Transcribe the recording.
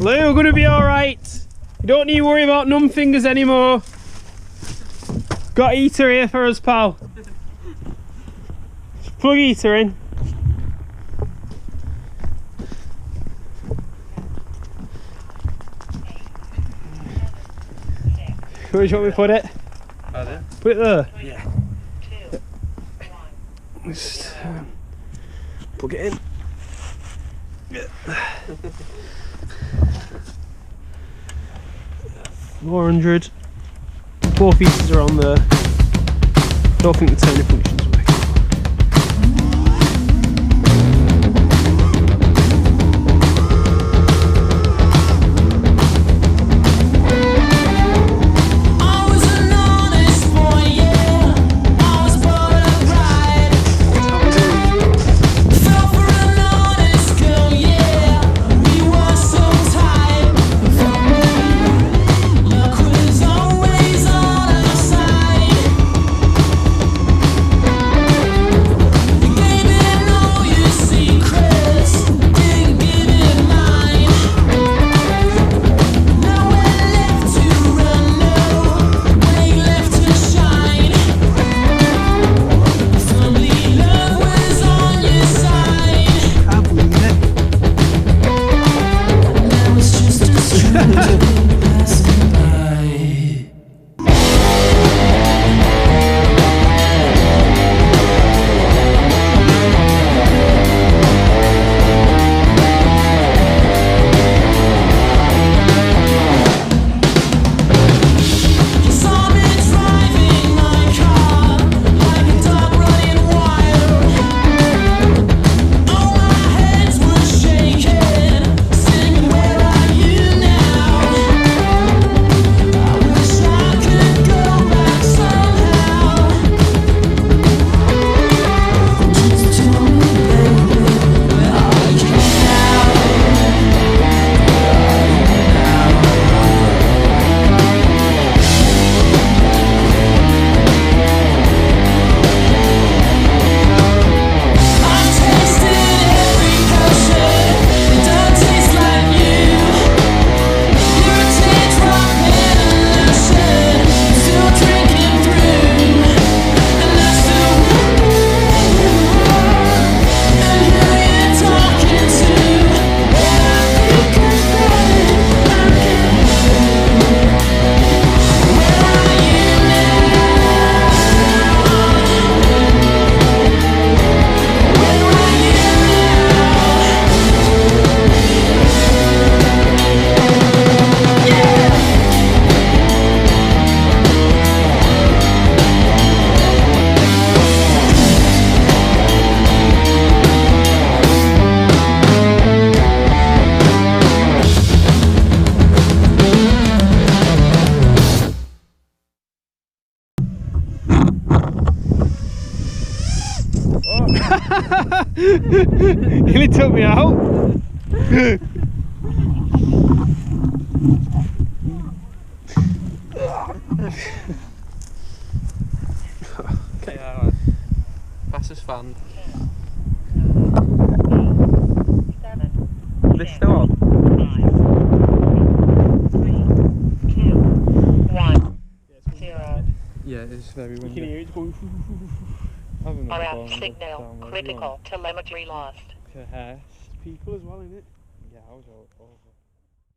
Lou, we're gonna be alright. You don't need to worry about numb fingers anymore. Got heater here for us, pal. Plug heater in. Where do you want me to put it? Put it there? Yeah. Just plug it in. 400. Both pieces are on there. Don't think the turning function's working. Nearly took me out. Okay, alright. Fastest fan. This still on? 5, 3, 2, 1, 0. Yeah, it's very windy. You can hear it going. RF signal critical. Telemetry lost. People as well, innit? Yeah, I was over.